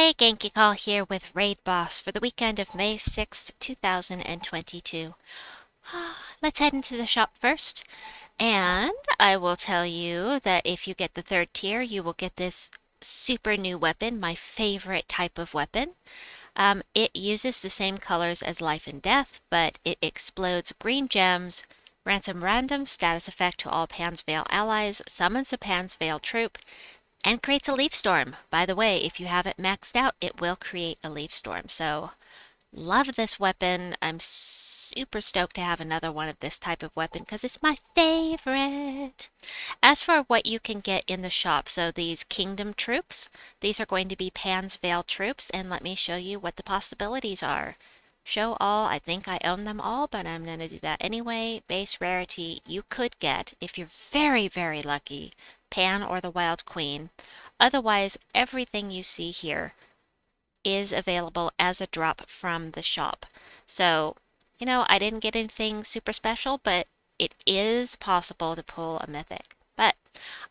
Hi, Genki Call here with Raid Boss for the weekend of May 6th, 2022. Let's head into the shop first, and I will tell you that if you get the third tier, you will get this super new weapon, my favorite type of weapon. It uses the same colors as Life and Death, but it explodes green gems, grants a random status effect to all Pan's Veil allies, summons a Pan's Veil troop, and creates a leaf storm. By the way, if you have it maxed out, it will create a leaf storm. So, love this weapon. I'm super stoked to have another one of this type of weapon because it's my favorite. As for what you can get in the shop, so these kingdom troops, these are going to be Pan's Veil troops, and let me show you what the possibilities are. Show all, I think I own them all, but I'm going to do that anyway. Base rarity, you could get, if you're very, very lucky, Pan or the Wild Queen. Otherwise, everything you see here is available as a drop from the shop. So, I didn't get anything super special, but it is possible to pull a mythic. But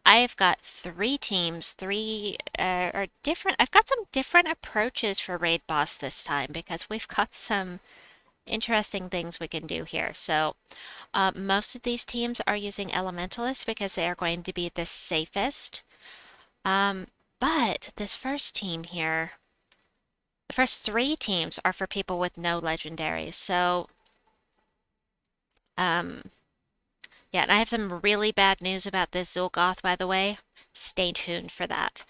I've got three teams, three are different. I've got some different approaches for Raid Boss this time because we've got some interesting things we can do here. So, most of these teams are using Elementalist because they are going to be the safest. But this first team here, the first three teams are for people with no legendaries. So, yeah, and I have some really bad news about this Zuul'Goth, by the way. Stay tuned for that.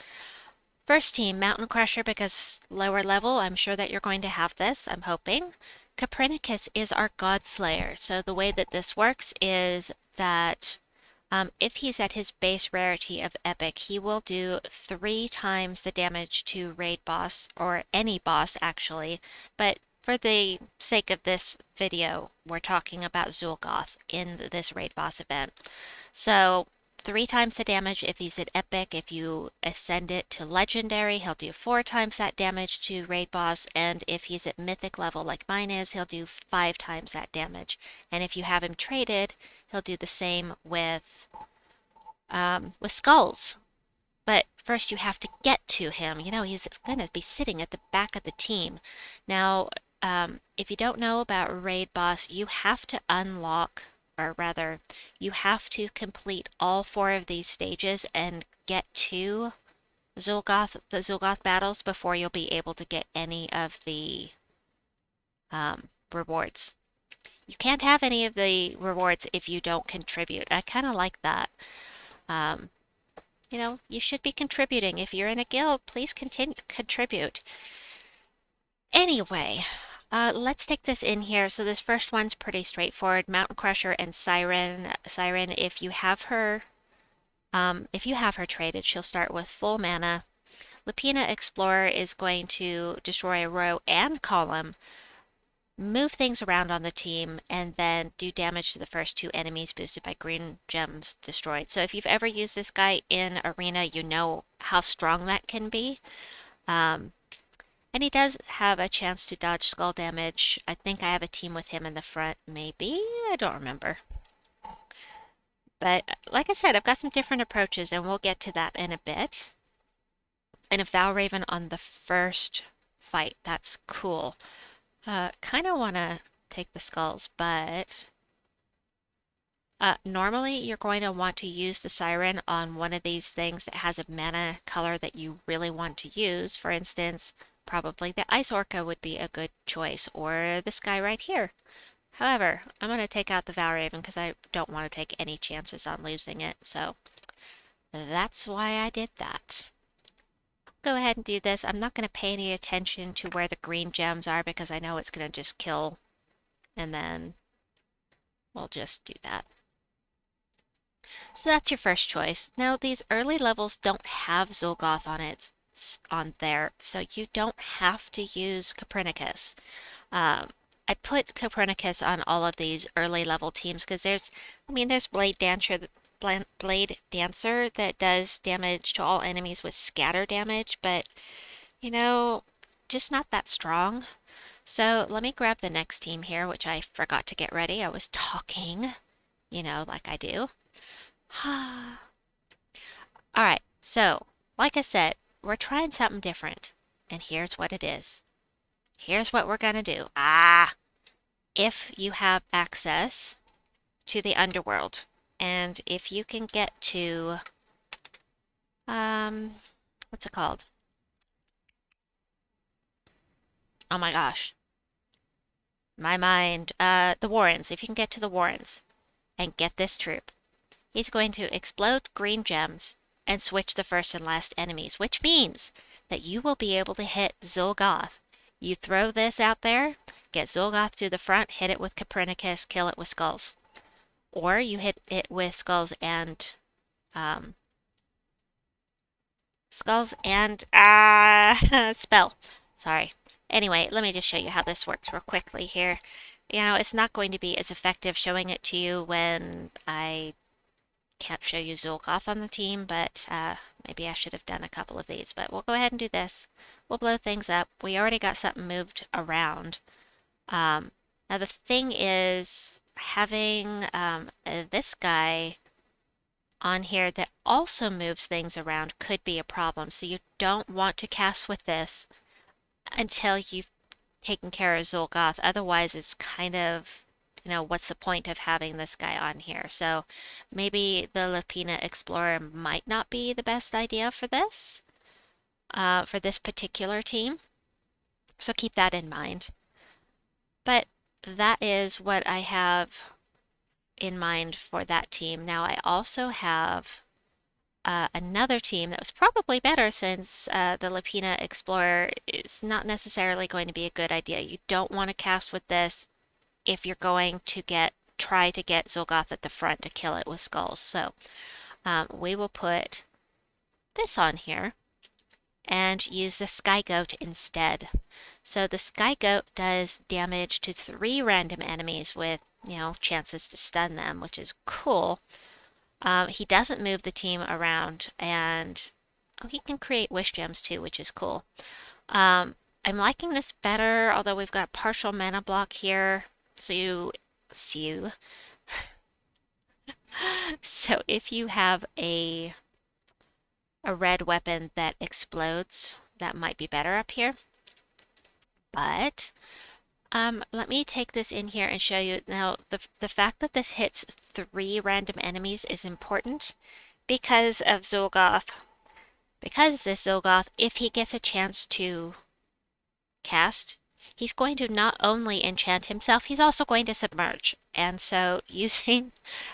First team, Mountain Crusher, because lower level, I'm sure that you're going to have this, I'm hoping. Caprinicus is our Godslayer. So the way that this works is that if he's at his base rarity of Epic, he will do 3 times the damage to Raid Boss, or any boss actually, but for the sake of this video, we're talking about Zuul'Goth in this Raid Boss event. So 3 times the damage if he's at Epic. If you ascend it to Legendary, he'll do 4 times that damage to Raid Boss, and if he's at Mythic level like mine is, he'll do 5 times that damage. And if you have him traded, he'll do the same with skulls. But first you have to get to him. He's going to be sitting at the back of the team. Now, if you don't know about Raid Boss, you have to unlock, or rather, you have to complete all 4 of these stages and get to the Zuul'Goth battles before you'll be able to get any of the rewards. You can't have any of the rewards if you don't contribute. I kind of like that. You should be contributing. If you're in a guild, please contribute. Anyway, let's take this in here. So this first one's pretty straightforward. Mountain Crusher and Siren. Siren, if you have her traded, she'll start with full mana. Lapina Explorer is going to destroy a row and column, move things around on the team, and then do damage to the first 2 enemies boosted by green gems destroyed. So if you've ever used this guy in Arena, you know how strong that can be. And he does have a chance to dodge skull damage. I think I have a team with him in the front, maybe? I don't remember. But like I said, I've got some different approaches, and we'll get to that in a bit. And a Valraven on the first fight. That's cool. Kind of want to take the skulls, but normally you're going to want to use the Siren on one of these things that has a mana color that you really want to use. For instance, probably the Ice Orca would be a good choice, or this guy right here. However, I'm going to take out the Valraven because I don't want to take any chances on losing it, so that's why I did that. Go ahead and do this. I'm not going to pay any attention to where the green gems are because I know it's going to just kill, and then we'll just do that. So that's your first choice. Now, these early levels don't have Zuul'Goth on there, so you don't have to use Caprinicus. I put Caprinicus on all of these early level teams because there's Blade Dancer that does damage to all enemies with scatter damage, but just not that strong. So let me grab the next team here, which I forgot to get ready. I was talking, like I do. All right, so like I said, we're trying something different. and here's what it is. Here's what we're gonna do. If you have access to the underworld, and if you can get to, what's it called? Oh my gosh. My mind. The Warrens. If you can get to the Warrens and get this troop, he's going to explode green gems and switch the first and last enemies, which means that you will be able to hit Zuul'Goth. You throw this out there, get Zuul'Goth to the front, hit it with Caprinicus, kill it with skulls. Or you hit it with um, skulls and spell. Sorry. Anyway, let me just show you how this works real quickly here. You know, it's not going to be as effective showing it to you when I can't show you Zuul'Goth on the team, but maybe I should have done a couple of these. But we'll go ahead and do this. We'll blow things up. We already got something moved around. Now the thing is, having this guy on here that also moves things around could be a problem. So you don't want to cast with this until you've taken care of Zuul'Goth. Otherwise, it's kind of, you know, what's the point of having this guy on here? So maybe the Lapina Explorer might not be the best idea for this particular team. So keep that in mind. But that is what I have in mind for that team. Now I also have another team that was probably better since the Lapina Explorer is not necessarily going to be a good idea. You don't want to cast with this if you're going to try to get Zuul'Goth at the front to kill it with skulls. So we will put this on here and use the Sky Goat instead. So the Sky Goat does damage to 3 random enemies with, you know, chances to stun them, which is cool. He doesn't move the team around, and he can create wish gems too, which is cool. I'm liking this better, although we've got partial mana block here. So so if you have a red weapon that explodes, that might be better up here. But let me take this in here and show you. Now, the fact that this hits 3 random enemies is important because of Zuul'Goth. Because this Zuul'Goth, if he gets a chance to cast, he's going to not only enchant himself, he's also going to submerge. And so using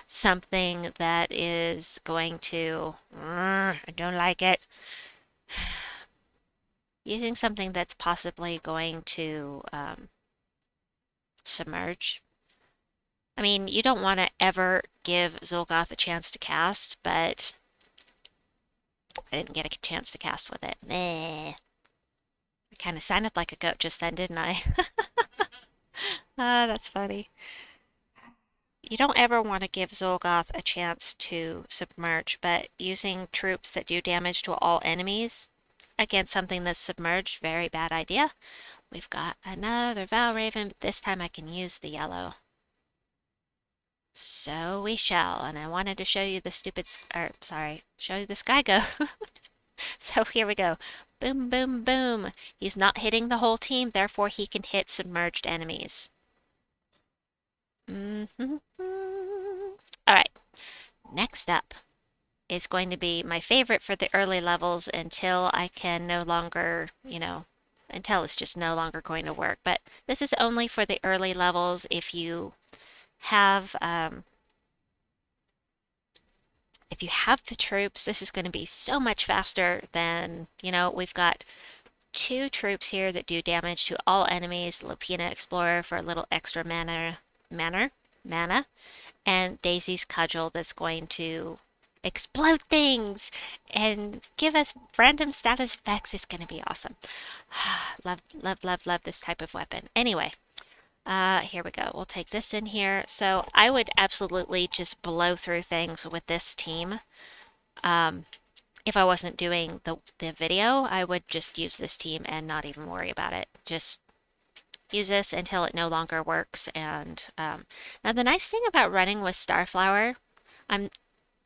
something that is going to, I don't like it, using something that's possibly going to submerge. I mean, you don't want to ever give Zuul'Goth a chance to cast, but I didn't get a chance to cast with it. Meh. I kind of sounded like a goat just then, didn't I? That's funny. You don't ever want to give Zuul'Goth a chance to submerge, but using troops that do damage to all enemies against something that's submerged, very bad idea. We've got another Valraven, but this time I can use the yellow. So we shall, and I wanted to show you the show you the Sky Goat. So here we go. Boom, boom, boom. He's not hitting the whole team, therefore he can hit submerged enemies. Alright, next up is going to be my favorite for the early levels until I can no longer, you know, until it's just no longer going to work. But this is only for the early levels. If you have the troops, this is going to be so much faster than, you know, we've got 2 troops here that do damage to all enemies. Lapina Explorer for a little extra mana, and Daisy's Cudgel that's going to explode things and give us random status effects. Is going to be awesome. Love, love, love, love this type of weapon. Anyway, here we go. We'll take this in here. So I would absolutely just blow through things with this team. If I wasn't doing the video, I would just use this team and not even worry about it. Just use this until it no longer works. And now the nice thing about running with Starflower,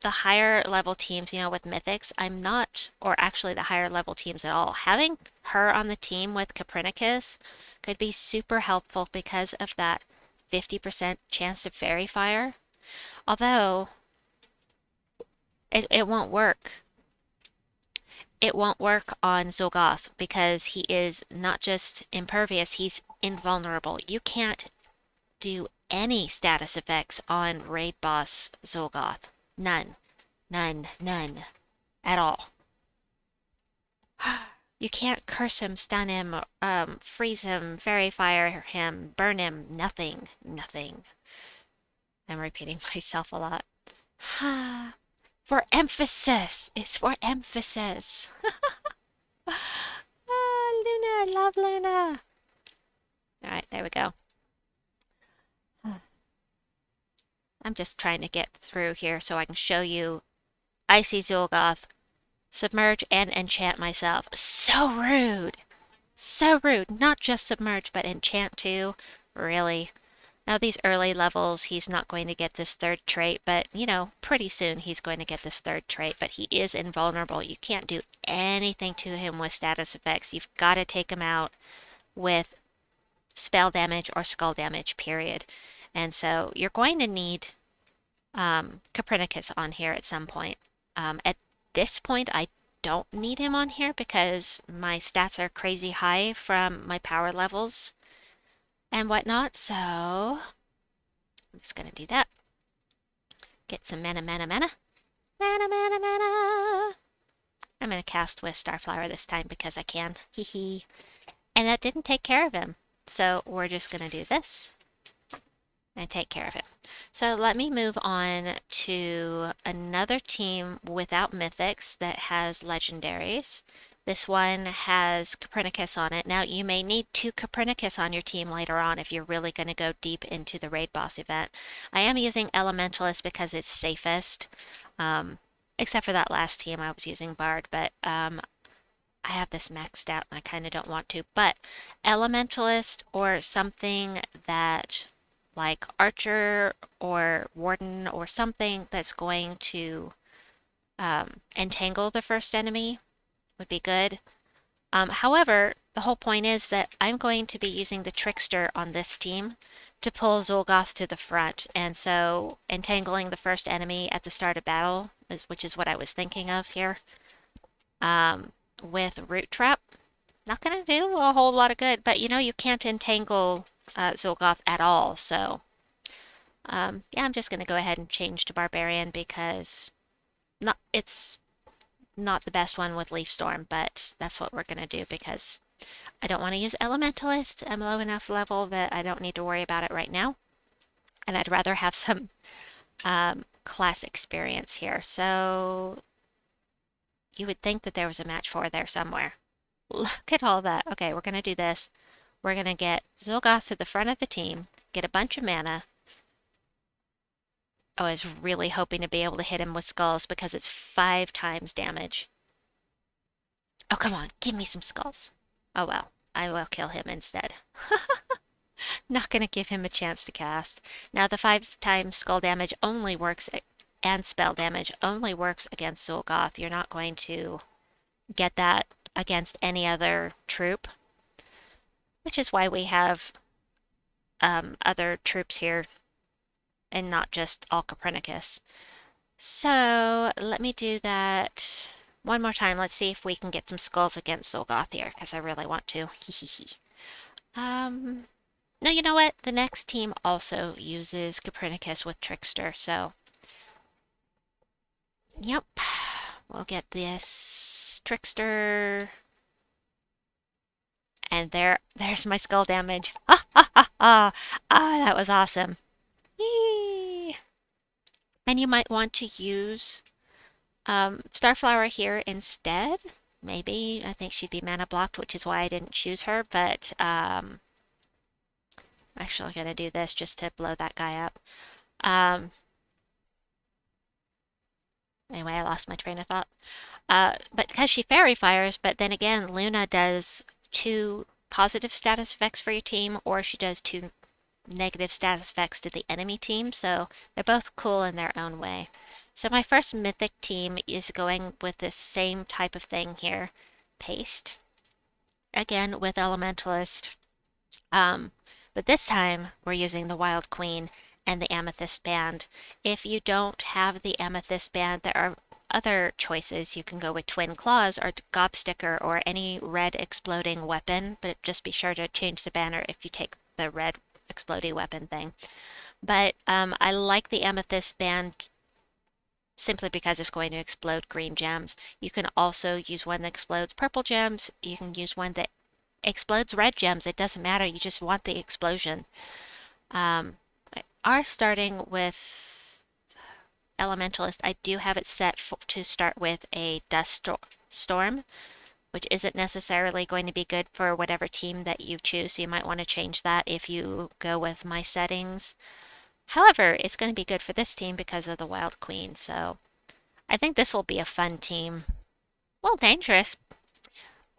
the higher level teams, with Mythics, I'm not, or actually the higher level teams at all. Having her on the team with Caprinicus could be super helpful because of that 50% chance of Fairy Fire. Although, it won't work. It won't work on Zuul'Goth because he is not just impervious, he's invulnerable. You can't do any status effects on raid boss Zuul'Goth. None. None. None. At all. You can't curse him, stun him, freeze him, fairy fire him, burn him. Nothing. Nothing. I'm repeating myself a lot. For emphasis! It's for emphasis! Luna! I love Luna! Alright, there we go. I'm just trying to get through here so I can show you Icy Zuul'Goth, submerge and enchant myself. So rude! So rude! Not just submerge, but enchant too. Really? Now these early levels, he's not going to get this third trait, but, pretty soon he's going to get this third trait, but he is invulnerable. You can't do anything to him with status effects. You've got to take him out with spell damage or skull damage, period. And so you're going to need Caprinicus on here at some point. At this point, I don't need him on here because my stats are crazy high from my power levels and whatnot, so I'm just going to do that. Get some mana, mana, mana. Mana, mana, mana. I'm going to cast with Starflower this time because I can. Hee hee. And that didn't take care of him. So we're just going to do this and take care of him. So let me move on to another team without Mythics that has Legendaries. This one has Caprinicus on it. Now, you may need 2 Caprinicus on your team later on if you're really going to go deep into the raid boss event. I am using Elementalist because it's safest, except for that last team I was using Bard, but I have this maxed out and I kind of don't want to. But Elementalist or something that, like Archer or Warden or something that's going to entangle the first enemy would be good. However, the whole point is that I'm going to be using the Trickster on this team to pull Zuul'Goth to the front, and so entangling the first enemy at the start of battle, which is what I was thinking of here, with Root Trap, not going to do a whole lot of good, but you can't entangle Zuul'Goth at all, so yeah, I'm just going to go ahead and change to Barbarian because it's not the best one with Leaf Storm, but that's what we're going to do because I don't want to use Elementalist. I'm low enough level that I don't need to worry about it right now. And I'd rather have some class experience here. So you would think that there was a match 4 there somewhere. Look at all that. Okay, we're going to do this. We're going to get Zuul'Goth to the front of the team, get a bunch of mana. I was really hoping to be able to hit him with skulls because it's 5 times damage. Oh, come on. Give me some skulls. Oh, well. I will kill him instead. Not going to give him a chance to cast. Now, the 5 times skull damage only works, and spell damage only works against Zuul'Goth. You're not going to get that against any other troop, which is why we have other troops here and not just all Caprinicus. So let me do that one more time. Let's see if we can get some skulls against Zuul'Goth here, because I really want to. No, you know what? The next team also uses Caprinicus with Trickster, so yep. We'll get this Trickster. And there's my skull damage. That was awesome. Yee. And you might want to use Starflower here instead. Maybe. I think she'd be mana blocked, which is why I didn't choose her. But actually, I'm going to do this just to blow that guy up. Anyway, I lost my train of thought. But because she fairy fires, but then again, Luna does 2 positive status effects for your team, or she does 2 negative status effects to the enemy team, so they're both cool in their own way. So my first Mythic team is going with this same type of thing here. Paste. Again with Elementalist. But this time we're using the Wild Queen and the Amethyst band. If you don't have the Amethyst band, there are other choices. You can go with Twin Claws or Gobsticker or any red exploding weapon, but just be sure to change the banner if you take the red exploding weapon thing. But I like the Amethyst band simply because it's going to explode green gems. You can also use one that explodes purple gems. You can use one that explodes red gems. It doesn't matter. You just want the explosion. Are starting with Elementalist. I do have it set to start with a Dust Storm, which isn't necessarily going to be good for whatever team that you choose. So you might want to change that if you go with my settings. However, it's going to be good for this team because of the Wild Queen. So I think this will be a fun team. Well, dangerous,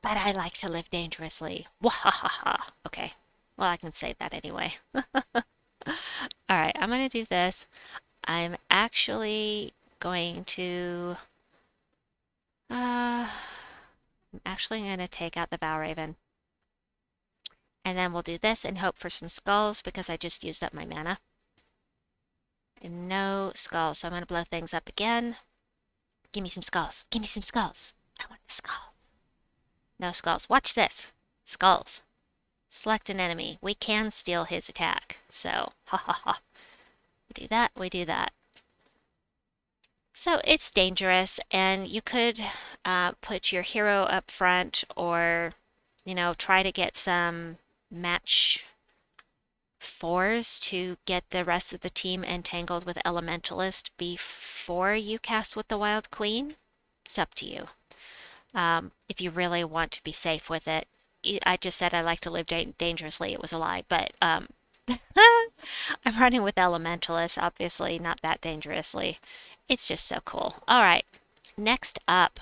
but I like to live dangerously. Wahahaha. Okay. Well, I can say that anyway. All right, I'm going to do this. I'm actually going to take out the Valraven. And then we'll do this and hope for some skulls because I just used up my mana. And no skulls, so I'm going to blow things up again. Give me some skulls. Give me some skulls. I want the skulls. No skulls. Watch this. Skulls. Select an enemy. We can steal his attack. So, ha ha ha. We do that, we do that. So it's dangerous, and you could put your hero up front or, you know, try to get some match 4s to get the rest of the team entangled with Elementalist before you cast with the Wild Queen. It's up to you. If you really want to be safe with it. I just said I like to live dangerously. It was a lie, but I'm running with Elementalist, obviously not that dangerously. It's just so cool. All right, next up,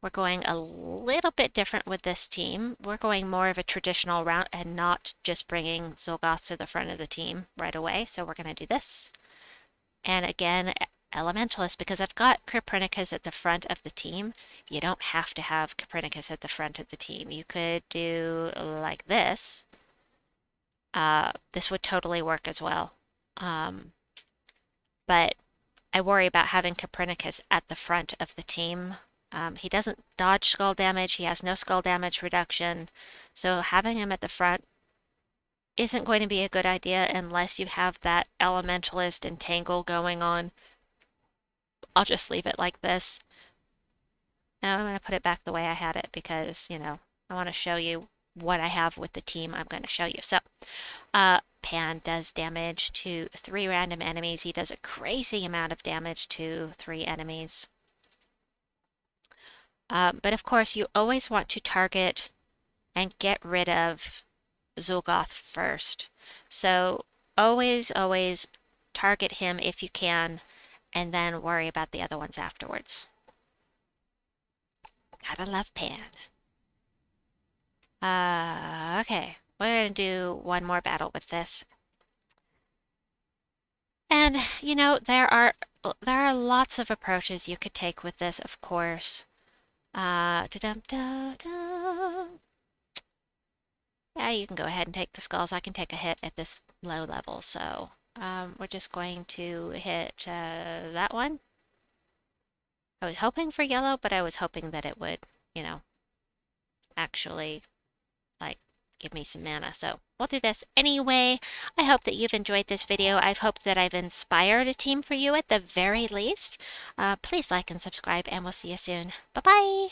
we're going a little bit different with this team. We're going more of a traditional route and not just bringing Zuul'Goth to the front of the team right away. So we're going to do this. And again, Elementalist, because I've got Caprinicus at the front of the team. You don't have to have Caprinicus at the front of the team. You could do like this. This would totally work as well. But I worry about having Caprinicus at the front of the team. He doesn't dodge skull damage. He has no skull damage reduction. So having him at the front isn't going to be a good idea unless you have that Elementalist entangle going on. I'll just leave it like this. Now I'm going to put it back the way I had it because, you know, I want to show you what I have with the team I'm going to show you. So, Pan does damage to 3 random enemies. He does a crazy amount of damage to 3 enemies. But of course, you always want to target and get rid of Zuul'Goth first. So always, always target him if you can, and then worry about the other ones afterwards. Gotta love Pan. Okay, we're gonna do one more battle with this. And, you know, there are lots of approaches you could take with this, of course. Yeah, you can go ahead and take the skulls. I can take a hit at this low level, so we're just going to hit that one. I was hoping for yellow, but I was hoping that it would, you know, actually, like, give me some mana. So we'll do this anyway. I hope that you've enjoyed this video. I hope that I've inspired a team for you at the very least. Please like and subscribe, and we'll see you soon. Bye-bye!